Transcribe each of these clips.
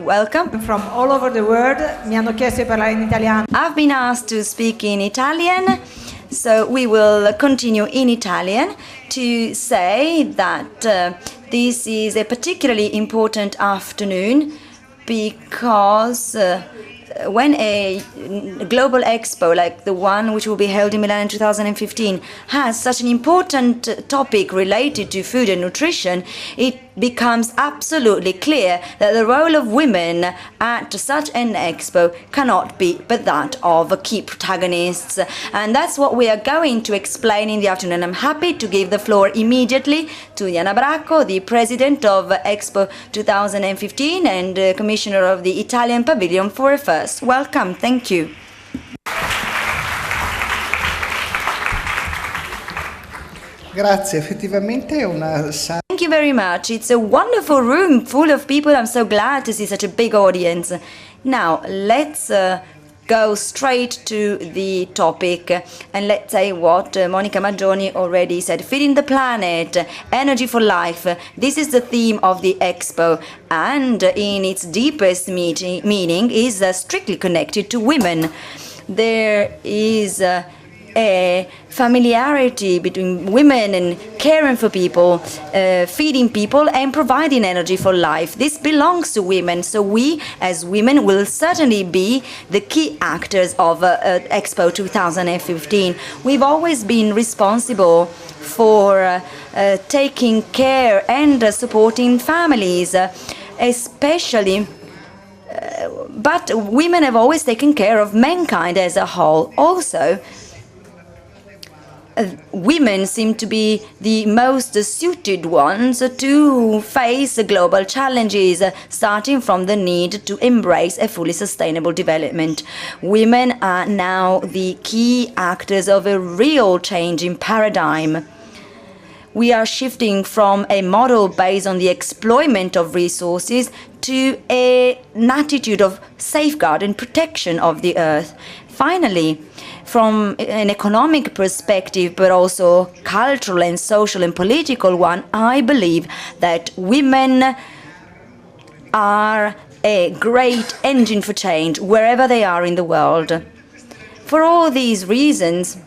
welcome. From all over the world, mi hanno chiesto di parlare in italiano. I've been asked to speak in Italian, so we will continue in Italian to say that this is a particularly important afternoon because when a global expo like the one which will be held in Milan in 2015 has such an important topic related to food and nutrition, it becomes absolutely clear that the role of women at such an expo cannot be but that of key protagonists. And that's what we are going to explain in the afternoon. I'm happy to give the floor immediately to Diana Bracco, the president of Expo 2015 and commissioner of the Italian Pavilion, for a first. Welcome. Thank you. Grazie, effettivamente è una sala. Thank you very much. It's a wonderful room full of people. I'm so glad to see such a big audience. Now, let's go straight to the topic and let's say what Monica Maggioni already said. Feeding the planet, energy for life. This is the theme of the Expo, and in its deepest meaning is strictly connected to women. There is a familiarity between women and caring for people, feeding people and providing energy for life. This belongs to women, so we as women will certainly be the key actors of Expo 2015. We've always been responsible for taking care and supporting families, especially but women have always taken care of mankind as a whole. Also, women seem to be the most suited ones to face global challenges, starting from the need to embrace a fully sustainable development. Women are now the key actors of a real change in paradigm. We are shifting from a model based on the exploitment of resources to an attitude of safeguard and protection of the earth. Finally, from an economic perspective, but also cultural and social and political one, I believe that women are a great engine for change wherever they are in the world. For all these reasons,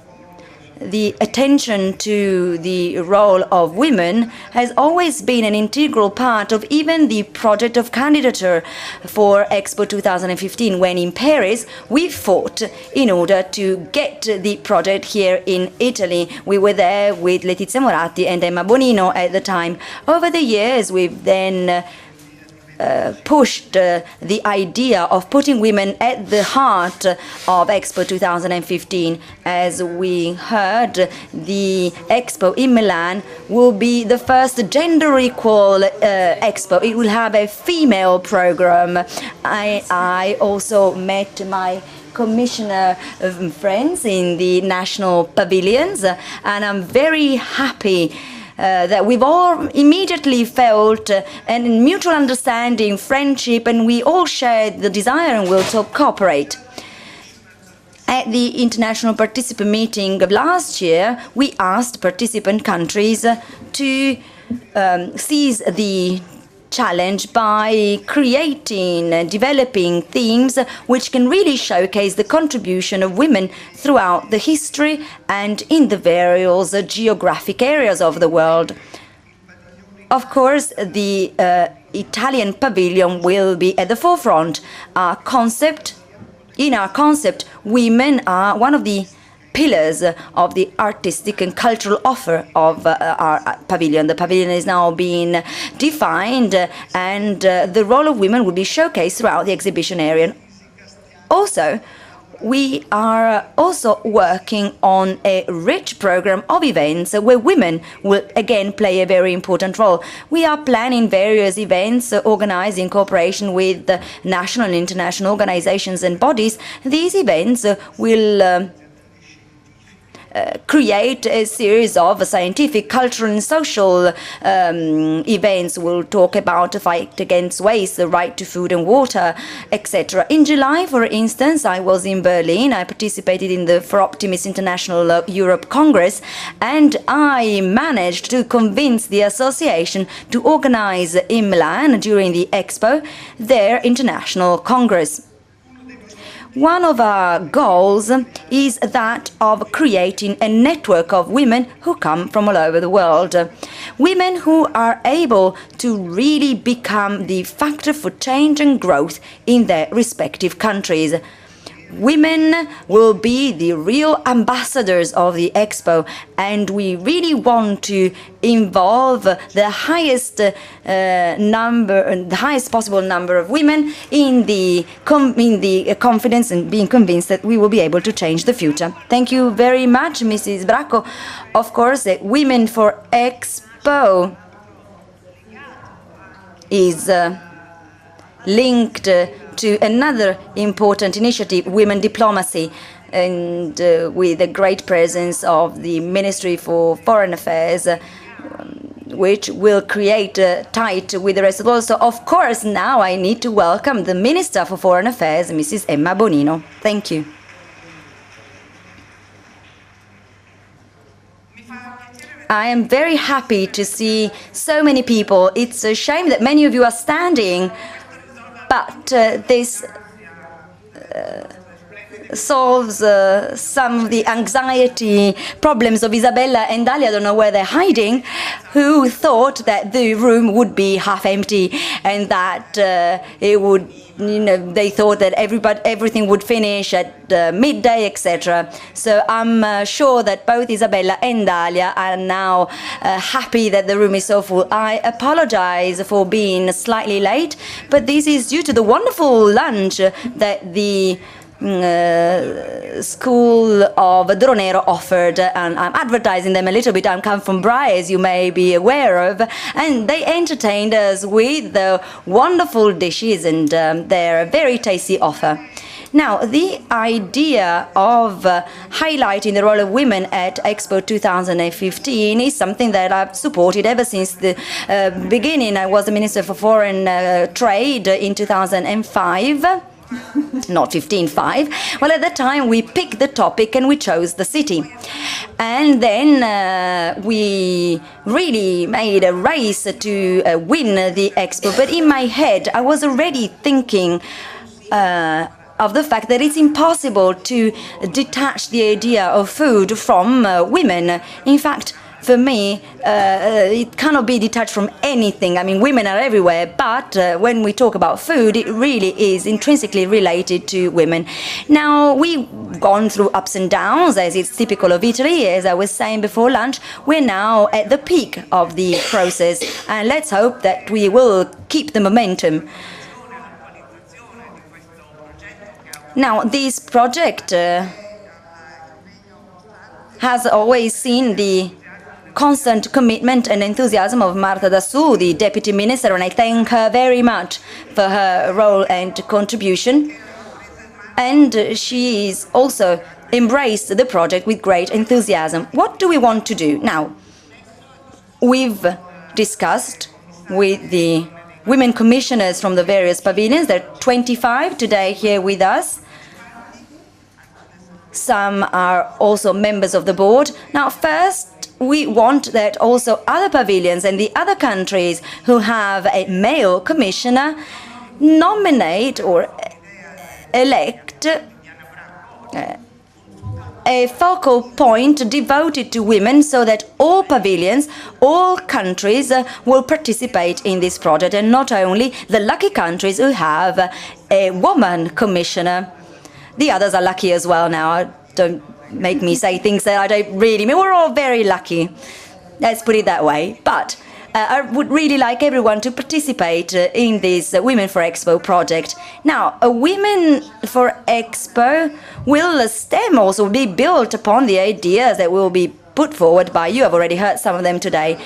the attention to the role of women has always been an integral part of even the project of candidature for Expo 2015, when in Paris we fought in order to get the project here in Italy. We were there with Letizia Moratti and Emma Bonino at the time. Over the years, we've then pushed the idea of putting women at the heart of Expo 2015. As we heard, the Expo in Milan will be the first gender equal Expo. It will have a female program. I also met my commissioner friends in the national pavilions, and I'm very happy that we've all immediately felt a mutual understanding, friendship, and we all shared the desire and will to cooperate. At the international participant meeting of last year, we asked participant countries to seize the challenge by creating, developing themes which can really showcase the contribution of women throughout the history and in the various geographic areas of the world. Of course, the Italian pavilion will be at the forefront. In our concept, women are one of the pillars of the artistic and cultural offer of our pavilion. The pavilion is now being defined, and the role of women will be showcased throughout the exhibition area. Also, we are also working on a rich program of events where women will again play a very important role. We are planning various events organized in cooperation with national and international organizations and bodies. These events will create a series of scientific, cultural and social events. We'll talk about the fight against waste, the right to food and water, etc. In July, for instance, I was in Berlin. I participated in the For Optimus International Europe Congress, and I managed to convince the association to organize in Milan during the Expo their international congress. One of our goals is that of creating a network of women who come from all over the world. Women who are able to really become the factor for change and growth in their respective countries. Women will be the real ambassadors of the Expo, and we really want to involve the highest possible number of women in the confidence and being convinced that we will be able to change the future. Thank you very much, Mrs. Bracco. Of course, Women for Expo is linked to another important initiative, women diplomacy, and with the great presence of the Ministry for Foreign Affairs, which will create tight with the rest of the world. So, of course, now I need to welcome the Minister for Foreign Affairs, Mrs. Emma Bonino. Thank you. I am very happy to see so many people. It's a shame that many of you are standing, but this solves some of the anxiety problems of Isabella and Dalia. I don't know where they're hiding, who thought that the room would be half empty and that it would, they thought that everything would finish at midday, etc. So I'm sure that both Isabella and Dalia are now happy that the room is so full. I apologize for being slightly late, but this is due to the wonderful lunch that the School of Dronero offered, and I'm advertising them a little bit. I come from Bry, as you may be aware of, and they entertained us with the wonderful dishes and their very tasty offer. Now, the idea of highlighting the role of women at Expo 2015 is something that I've supported ever since the beginning. I was the Minister for Foreign Trade in 2005. Not 15-5. Well, at the time we picked the topic and we chose the city. And then we really made a race to win the Expo. But in my head, I was already thinking of the fact that it's impossible to detach the idea of food from women. In fact, for me, it cannot be detached from anything. I mean, women are everywhere, but when we talk about food, it really is intrinsically related to women. Now, we've gone through ups and downs, as it's typical of Italy. As I was saying before lunch, we're now at the peak of the process, and let's hope that we will keep the momentum. Now, this project has always seen the constant commitment and enthusiasm of Marta Dassù, the Deputy Minister, and I thank her very much for her role and contribution. And she's also embraced the project with great enthusiasm. What do we want to do? Now, we've discussed with the women commissioners from the various pavilions. There are 25 today here with us. Some are also members of the board. Now, first, we want that also other pavilions and the other countries who have a male commissioner nominate or elect a focal point devoted to women, so that all pavilions, all countries will participate in this project, and not only the lucky countries who have a woman commissioner. The others are lucky as well now. Don't make me say things that I don't really mean. We're all very lucky. Let's put it that way. But I would really like everyone to participate in this Women for Expo project. Now, a Women for Expo will stem also be built upon the ideas that we'll be put forward by you. I've already heard some of them today.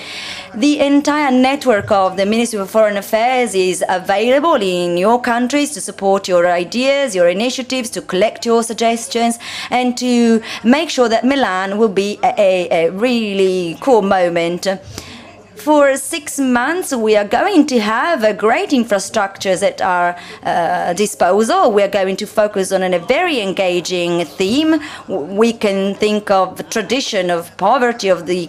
The entire network of the Ministry of Foreign Affairs is available in your countries to support your ideas, your initiatives, to collect your suggestions, and to make sure that Milan will be a really cool moment. For 6 months, we are going to have great infrastructures at our disposal. We are going to focus on a very engaging theme. We can think of tradition, of poverty, of the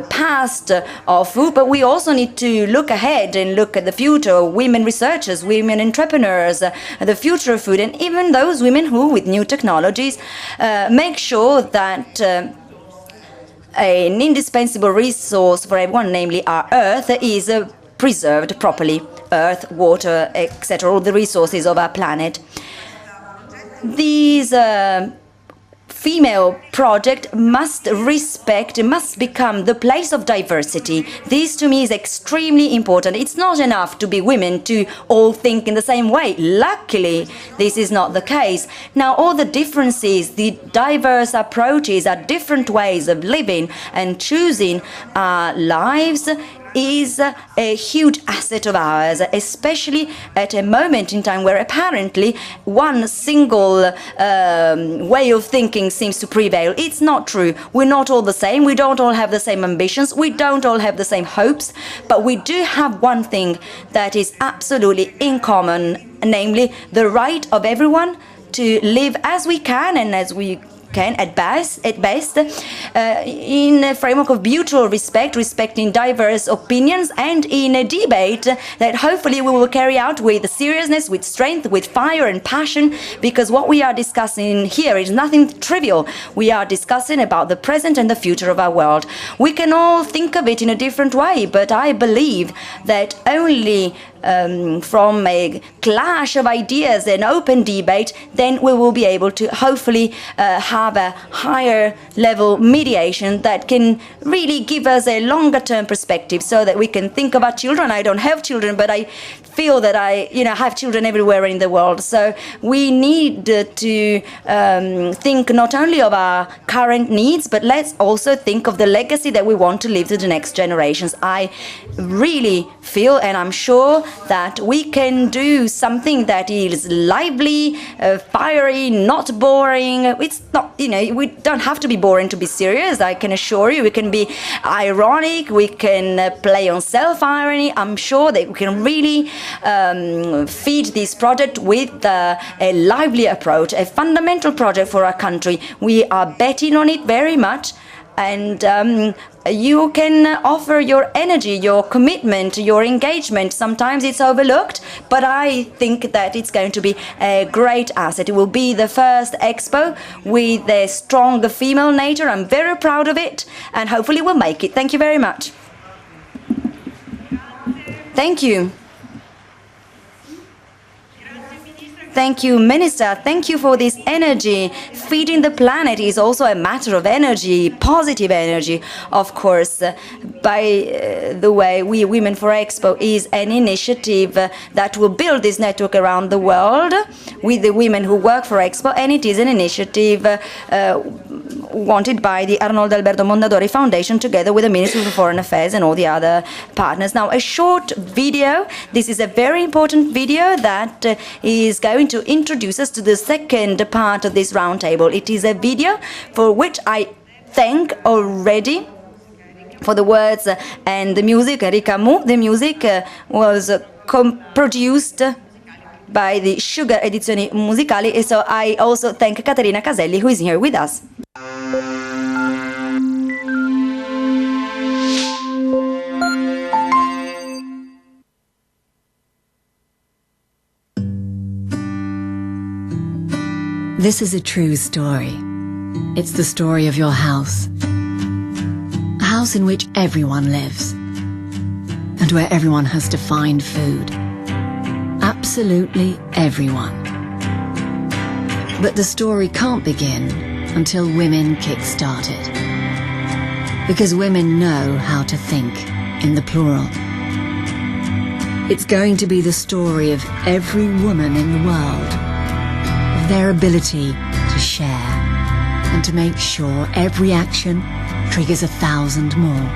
past of food, but we also need to look ahead and look at the future. Women researchers, women entrepreneurs, the future of food, and even those women who, with new technologies, make sure that an indispensable resource for everyone, namely our earth, is preserved properly. Earth, water, etc., all the resources of our planet. These female project must become the place of diversity. This to me is extremely important. It's not enough to be women to all think in the same way. Luckily, this is not the case. Now, all the differences, the diverse approaches, are different ways of living and choosing our lives is a huge asset of ours, especially at a moment in time where apparently one single way of thinking seems to prevail. It's not true. We're not all the same. We don't all have the same ambitions. We don't all have the same hopes. But we do have one thing that is absolutely in common, namely the right of everyone to live as we can and as we can at best in a framework of mutual respect, respecting diverse opinions, and in a debate that hopefully we will carry out with seriousness, with strength, with fire and passion, because what we are discussing here is nothing trivial. We are discussing about the present and the future of our world. We can all think of it in a different way, but I believe that only from a clash of ideas and open debate, then we will be able to hopefully have a higher level mediation that can really give us a longer term perspective so that we can think of our children. I don't have children, but I feel that I have children everywhere in the world. So we need to think not only of our current needs, but let's also think of the legacy that we want to leave to the next generations. I really feel, and I'm sure, that we can do something that is lively, fiery, not boring. It's not, we don't have to be boring to be serious. I can assure you, we can be ironic, we can play on self-irony. I'm sure that we can really feed this project with a lively approach, a fundamental project for our country. We are betting on it very much. And you can offer your energy, your commitment, your engagement. Sometimes it's overlooked, but I think that it's going to be a great asset. It will be the first expo with a strong female nature. I'm very proud of it, and hopefully we'll make it. Thank you very much. Thank you. Thank you, Minister. Thank you for this energy. Feeding the planet is also a matter of energy, positive energy, of course. By the way, We Women for Expo is an initiative that will build this network around the world with the women who work for Expo, and it is an initiative wanted by the Arnoldo Alberto Mondadori Foundation together with the Ministry of Foreign Affairs and all the other partners. Now, a short video. This is a very important video that is going to introduce us to the second part of this roundtable. It is a video for which I thank already for the words and the music. Ricamu, the music was produced by the Sugar Edizioni Musicali, and so I also thank Caterina Caselli, who is here with us. This is a true story. It's the story of your house. A house in which everyone lives. And where everyone has to find food. Absolutely everyone. But the story can't begin until women kick-start it. Because women know how to think in the plural. It's going to be the story of every woman in the world. Their ability to share, and to make sure every action triggers 1,000 more.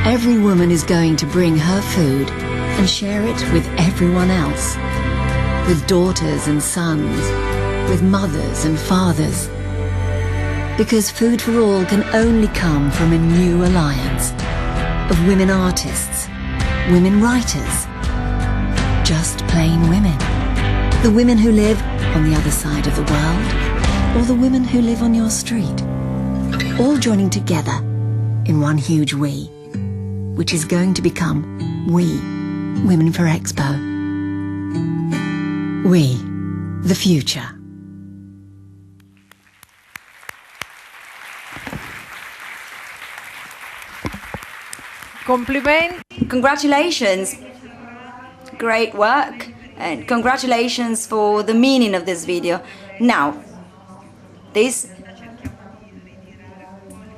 Every woman is going to bring her food and share it with everyone else, with daughters and sons, with mothers and fathers. Because Food for All can only come from a new alliance of women artists, women writers, just plain women. The women who live on the other side of the world, or the women who live on your street. All joining together in one huge we, which is going to become We, Women for Expo. We, the future. Complimenti. Congratulations. Great work. And congratulations for the meaning of this video. Now,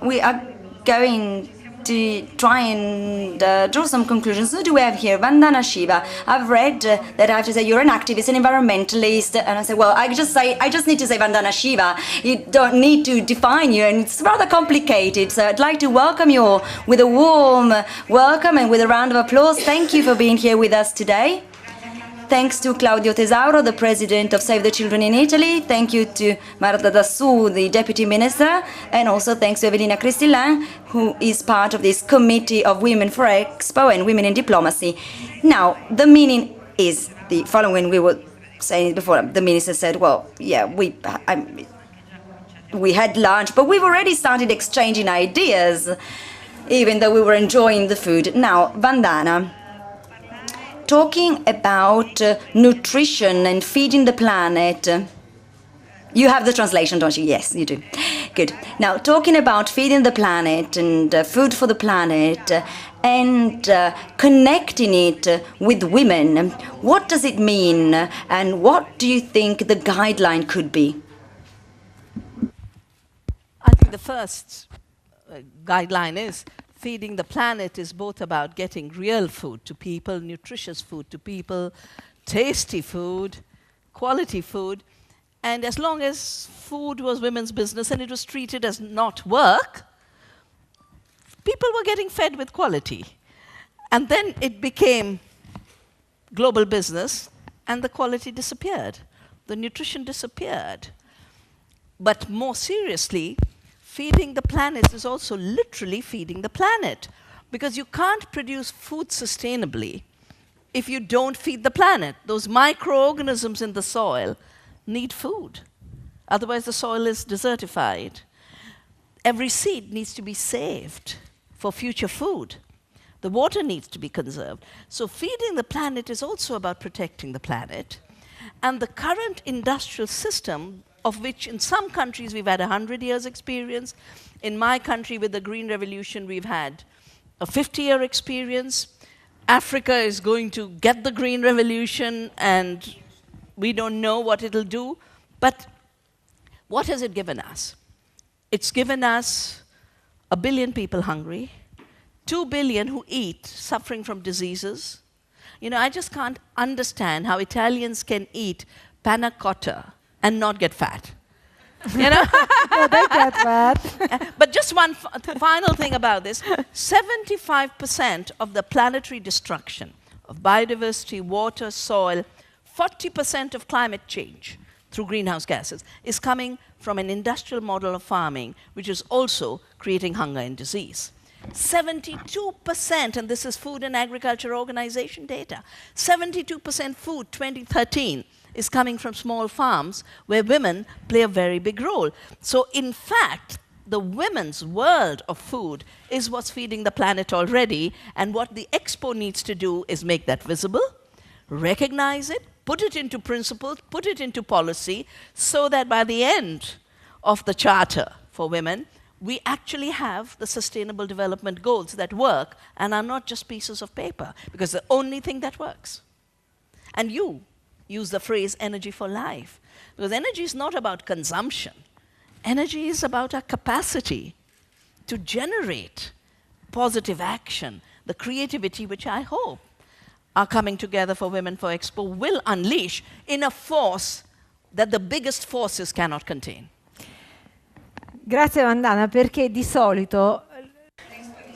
we are going to try and draw some conclusions. Who do we have here? Vandana Shiva. I've read that I have to say you're an activist, an environmentalist, and I say, well, I just need to say Vandana Shiva. You don't need to define you, and it's rather complicated. So I'd like to welcome you all with a warm welcome and with a round of applause. Thank you for being here with us today. Thanks to Claudio Tesauro, the president of Save the Children in Italy. Thank you to Marta Dassù, the deputy minister. And also thanks to Evelina Cristillan, who is part of this committee of Women for Expo and Women in Diplomacy. Now, the meaning is the following. We were saying it before. The minister said, well, yeah, we had lunch, but we've already started exchanging ideas, even though we were enjoying the food. Now, Vandana, talking about nutrition and feeding the planet. You have the translation, don't you? Yes, you do. Good. Now, talking about feeding the planet and food for the planet and connecting it with women, what does it mean and what do you think the guideline could be? I think the first guideline is feeding the planet is both about getting real food to people, nutritious food to people, tasty food, quality food. And as long as food was women's business and it was treated as not work, people were getting fed with quality. And then it became global business and the quality disappeared. The nutrition disappeared. But more seriously, feeding the planet is also literally feeding the planet, because you can't produce food sustainably if you don't feed the planet. Those microorganisms in the soil need food. Otherwise, the soil is desertified. Every seed needs to be saved for future food. The water needs to be conserved. So feeding the planet is also about protecting the planet. And the current industrial system, of which in some countries we've had 100 years experience. In my country, with the Green Revolution, we've had a 50-year experience. Africa is going to get the Green Revolution, and we don't know what it'll do. But what has it given us? It's given us 1 billion people hungry, 2 billion who eat, suffering from diseases. You know, I just can't understand how Italians can eat panna cotta and not get fat. You know? No, they get fat. But just one final thing about this. 75% of the planetary destruction of biodiversity, water, soil, 40% of climate change through greenhouse gases is coming from an industrial model of farming, which is also creating hunger and disease. 72%, and this is Food and Agriculture Organization data, 72% food 2013 is coming from small farms where women play a very big role. So in fact, the women's world of food is what's feeding the planet already, and what the Expo needs to do is make that visible, recognize it, put it into principles, put it into policy, so that by the end of the Charter for Women, we actually have the Sustainable Development Goals that work and are not just pieces of paper, because the only thing that works. And you use the phrase energy for life, because energy is not about consumption. Energy is about our capacity to generate positive action, the creativity which I hope are coming together for Women for Expo will unleash in a force that the biggest forces cannot contain. Grazie Vandana, perché di solito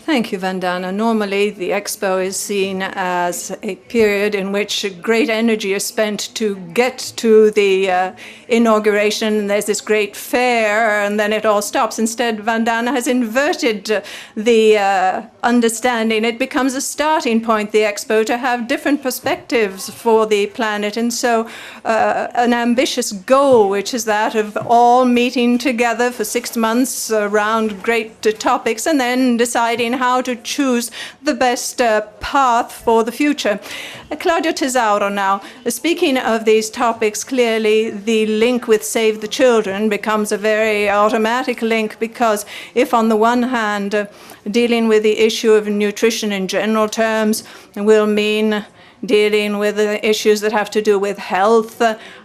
Thank you, Vandana. Normally, the Expo is seen as a period in which great energy is spent to get to the inauguration, and there's this great fair, and then it all stops. Instead, Vandana has inverted the understanding. It becomes a starting point, the Expo, to have different perspectives for the planet. And so an ambitious goal, which is that of all meeting together for 6 months around great topics, and then deciding how to choose the best path for the future. Claudio Tesauro now. Speaking of these topics, clearly the link with Save the Children becomes a very automatic link, because if on the one hand dealing with the issue of nutrition in general terms will mean dealing with the issues that have to do with health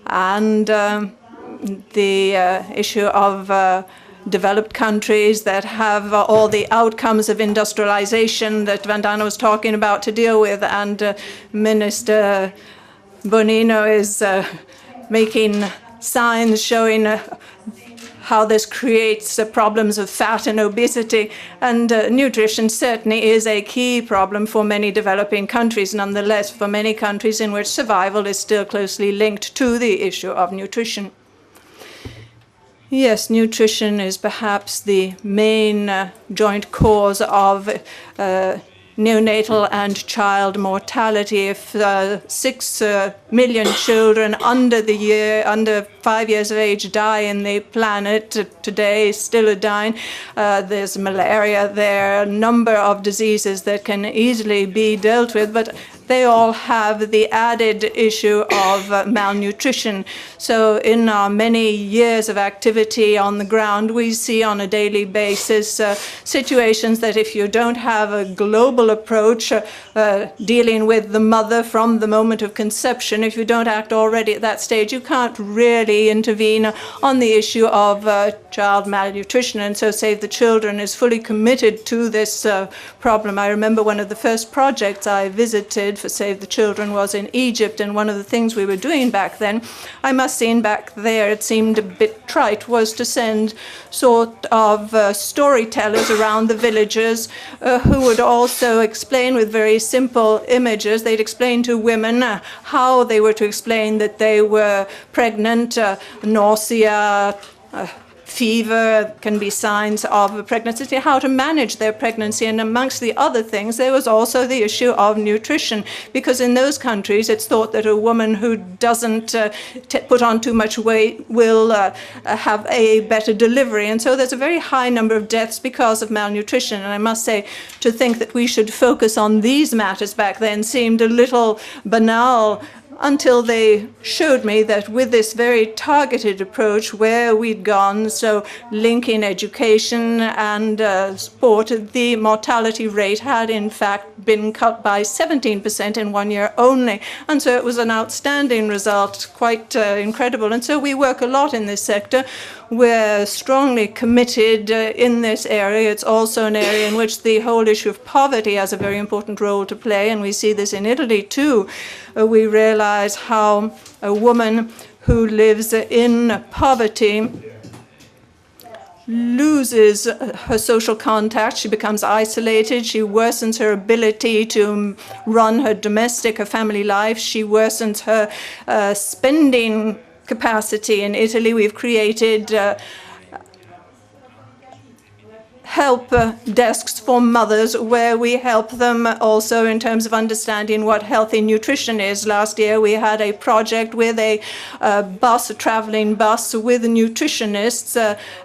and the issue of developed countries that have all the outcomes of industrialization that Vandana was talking about to deal with, and Minister Bonino is making signs showing how this creates problems of fat and obesity, and nutrition certainly is a key problem for many developing countries. Nonetheless, for many countries in which survival is still closely linked to the issue of nutrition. Yes, nutrition is perhaps the main joint cause of neonatal and child mortality. If 6 million children under 5 years of age die in the planet today, still are dying. There's malaria, there are a number of diseases that can easily be dealt with, but they all have the added issue of malnutrition. So in our many years of activity on the ground, we see on a daily basis situations that if you don't have a global approach dealing with the mother from the moment of conception, if you don't act already at that stage, you can't really intervene on the issue of child malnutrition. And so Save the Children is fully committed to this problem. I remember one of the first projects I visited for Save the Children was in Egypt, and one of the things we were doing back then, I must say back there it seemed a bit trite, was to send sort of storytellers around the villages who would also explain with very simple images. They'd explain to women how they were to explain that they were pregnant, nausea, fever can be signs of pregnancy, how to manage their pregnancy. And amongst the other things, there was also the issue of nutrition, because in those countries it's thought that a woman who doesn't put on too much weight will have a better delivery. And so there's a very high number of deaths because of malnutrition. And I must say, to think that we should focus on these matters back then seemed a little banal, until they showed me that with this very targeted approach where we'd gone, so linking education and sport, the mortality rate had in fact been cut by 17% in 1 year only. And so it was an outstanding result, quite incredible. And so we work a lot in this sector. We're strongly committed in this area. It's also an area in which the whole issue of poverty has a very important role to play, and we see this in Italy too. We realize how a woman who lives in poverty loses her social contact, she becomes isolated, she worsens her ability to run her domestic, her family life, she worsens her spending capacity. In Italy, we've created help desks for mothers where we help them also in terms of understanding what healthy nutrition is. Last year, we had a project with a bus, a traveling bus with nutritionists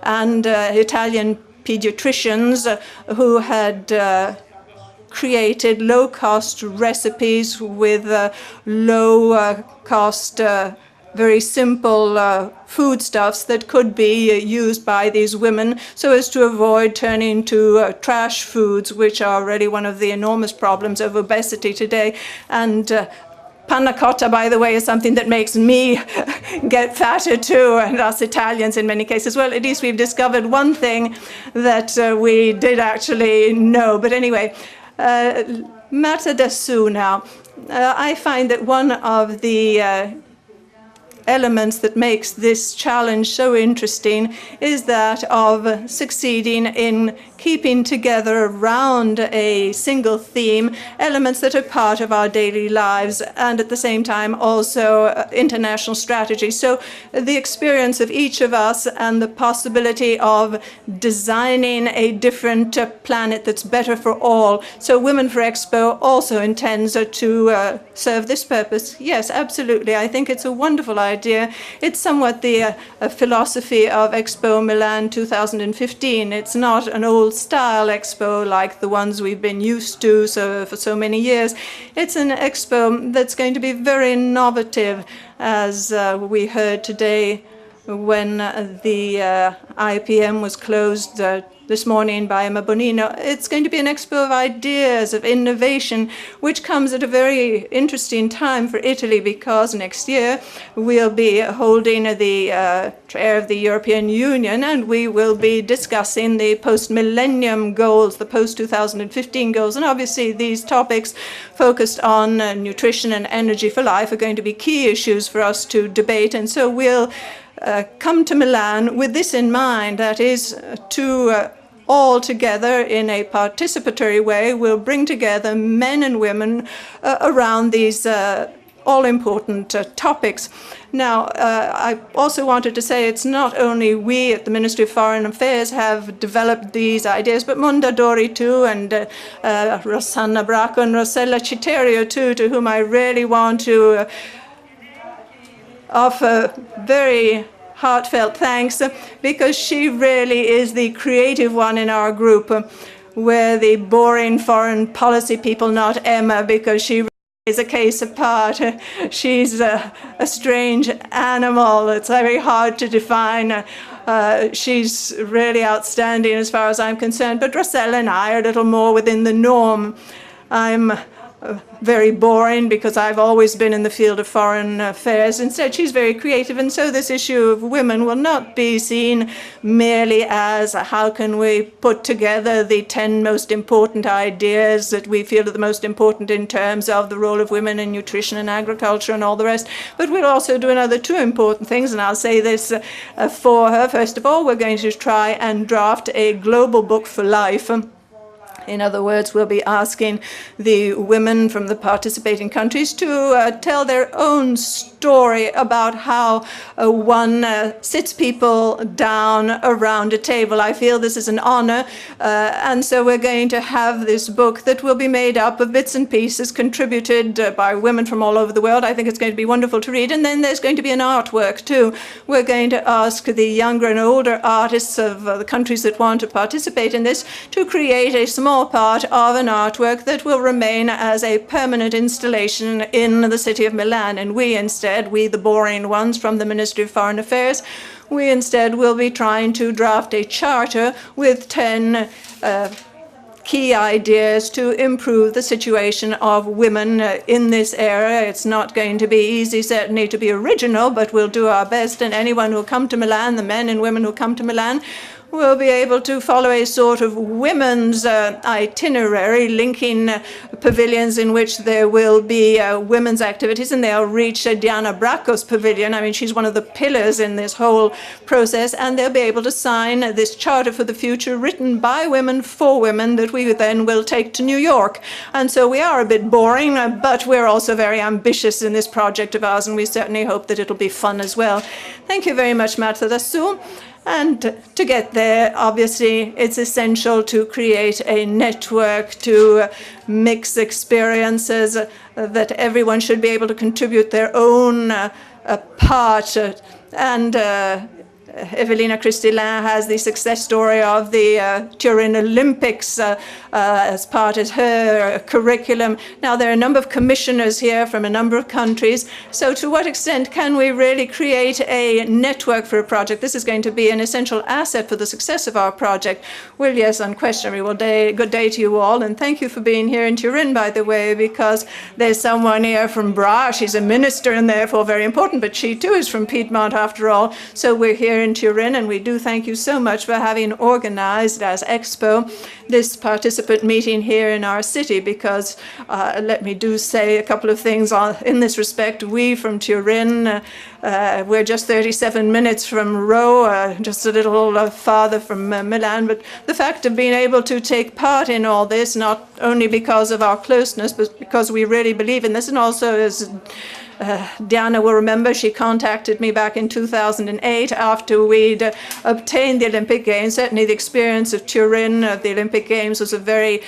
and Italian pediatricians who had created low-cost recipes with low-cost very simple foodstuffs that could be used by these women so as to avoid turning to trash foods, which are already one of the enormous problems of obesity today. And panna cotta, by the way, is something that makes me get fatter too, and us Italians in many cases. Well, at least we've discovered one thing that we did actually know. But anyway, Marta Dassù now. I find that one of the elements that makes this challenge so interesting is that of succeeding in keeping together around a single theme elements that are part of our daily lives and at the same time also international strategy. So the experience of each of us and the possibility of designing a different planet that's better for all. So Women for Expo also intends to serve this purpose. Yes, absolutely. I think it's a wonderful idea. It's somewhat the philosophy of Expo Milan 2015. It's not an old style expo like the ones we've been used to for so many years. It's an expo that's going to be very innovative, as we heard today when the IPM was closed this morning by Emma Bonino. It's going to be an expo of ideas, of innovation, which comes at a very interesting time for Italy because next year we'll be holding the chair of the European Union and we will be discussing the post-millennium goals, the post-2015 goals. And obviously these topics focused on nutrition and energy for life are going to be key issues for us to debate. And so we'll come to Milan with this in mind, that is to all together in a participatory way will bring together men and women around these all-important topics. Now, I also wanted to say it's not only we at the Ministry of Foreign Affairs have developed these ideas, but Mondadori too, and Rosanna Bracco and Rossella Citerio too, to whom I really want to offer very heartfelt thanks, because she really is the creative one in our group. We're the boring foreign policy people, not Emma, because she is a case apart. She's a strange animal. It's very hard to define. She's really outstanding as far as I'm concerned, but Rossella and I are a little more within the norm. I'm very boring because I've always been in the field of foreign affairs. Instead, she's very creative, and so this issue of women will not be seen merely as how can we put together the 10 most important ideas that we feel are the most important in terms of the role of women in nutrition and agriculture and all the rest, but we'll also do another 2 important things, and I'll say this for her. First of all, we're going to try and draft a global book for life. In other words, we'll be asking the women from the participating countries to tell their own story about how one sits people down around a table. I feel this is an honor, and so we're going to have this book that will be made up of bits and pieces contributed by women from all over the world. I think it's going to be wonderful to read, and then there's going to be an artwork too. We're going to ask the younger and older artists of the countries that want to participate in this to create a small part of an artwork that will remain as a permanent installation in the city of Milan. And we instead, we the boring ones from the Ministry of Foreign Affairs, we instead will be trying to draft a charter with 10 key ideas to improve the situation of women in this area. It's not going to be easy, certainly, to be original, but we'll do our best. And anyone who'll come to Milan, the men and women who come to Milan, will be able to follow a sort of women's itinerary, linking pavilions in which there will be women's activities, and they'll reach Diana Bracco's pavilion. I mean, she's one of the pillars in this whole process, and they'll be able to sign this Charter for the Future written by women for women that we then will take to New York. And so we are a bit boring, but we're also very ambitious in this project of ours, and we certainly hope that it'll be fun as well. Thank you very much, Marta Dassou. And to get there, obviously, it's essential to create a network, to mix experiences, that everyone should be able to contribute their own part. And Evelina Cristilin has the success story of the Turin Olympics as part of her curriculum. Now, there are a number of commissioners here from a number of countries. So to what extent can we really create a network for a project? This is going to be an essential asset for the success of our project. Well, yes, unquestionably. Well, good day to you all. And thank you for being here in Turin, by the way, because there's someone here from Bra. She's a minister and therefore very important, but she too is from Piedmont after all. So we're here in Turin, and we do thank you so much for having organized as Expo this participant meeting here in our city, because let me do say a couple of things in this respect. We from Turin, we're just 37 minutes from Rome, just a little farther from Milan, but the fact of being able to take part in all this, not only because of our closeness, but because we really believe in this, and also as Diana will remember, she contacted me back in 2008 after we'd obtained the Olympic Games. Certainly the experience of Turin, the Olympic Games, was a very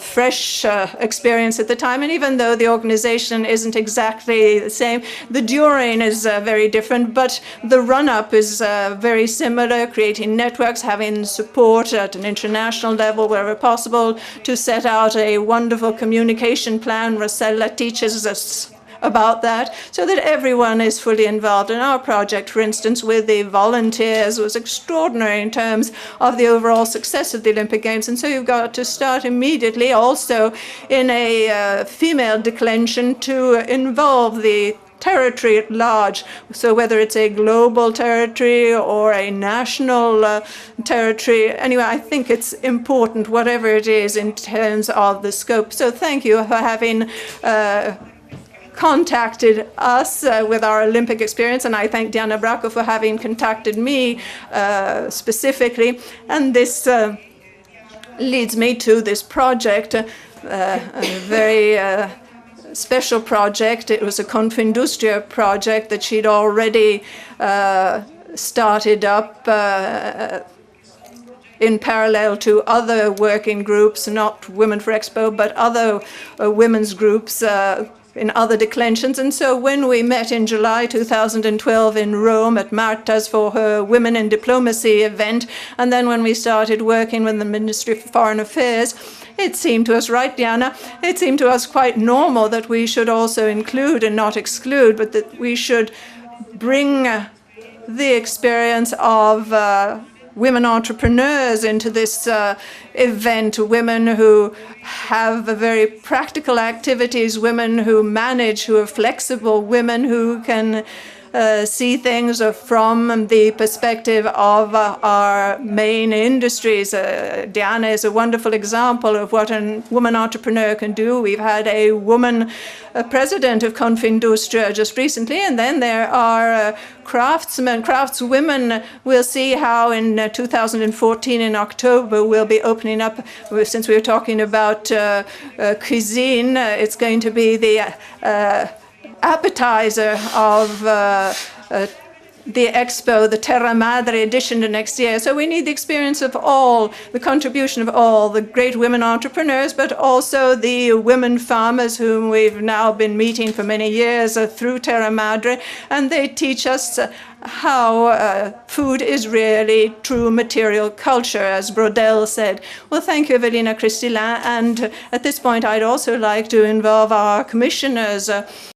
fresh experience at the time. And even though the organization isn't exactly the same, the during is very different, but the run-up is very similar, creating networks, having support at an international level wherever possible, to set out a wonderful communication plan. Rossella teaches us about that, so that everyone is fully involved. In our project, for instance, with the volunteers, was extraordinary in terms of the overall success of the Olympic Games. And so you've got to start immediately also in a female declension to involve the territory at large. So whether it's a global territory or a national territory, anyway, I think it's important, whatever it is, in terms of the scope. So thank you for having contacted us with our Olympic experience, and I thank Diana Bracco for having contacted me specifically. And this leads me to this project, a very special project. It was a Confindustria project that she'd already started up in parallel to other working groups, not Women for Expo, but other women's groups in other declensions. And so when we met in July 2012 in Rome at Marta's for her Women in Diplomacy event, and then when we started working with the Ministry for Foreign Affairs, it seemed to us, right, Diana? It seemed to us quite normal that we should also include and not exclude, but that we should bring the experience of women entrepreneurs into this event, women who have very practical activities, women who manage, who are flexible, women who can see things from the perspective of our main industries. Diana is a wonderful example of what a woman entrepreneur can do. We've had a woman president of Confindustria just recently, and then there are craftsmen, craftswomen. We'll see how in 2014 in October we'll be opening up, since we were talking about cuisine, it's going to be the appetizer of the Expo, the Terra Madre edition the next year. So we need the experience of all, the contribution of all the great women entrepreneurs, but also the women farmers whom we've now been meeting for many years through Terra Madre, and they teach us how food is really true material culture, as Brodel said. Well, thank you, Evelina Cristilin. And at this point, I'd also like to involve our commissioners,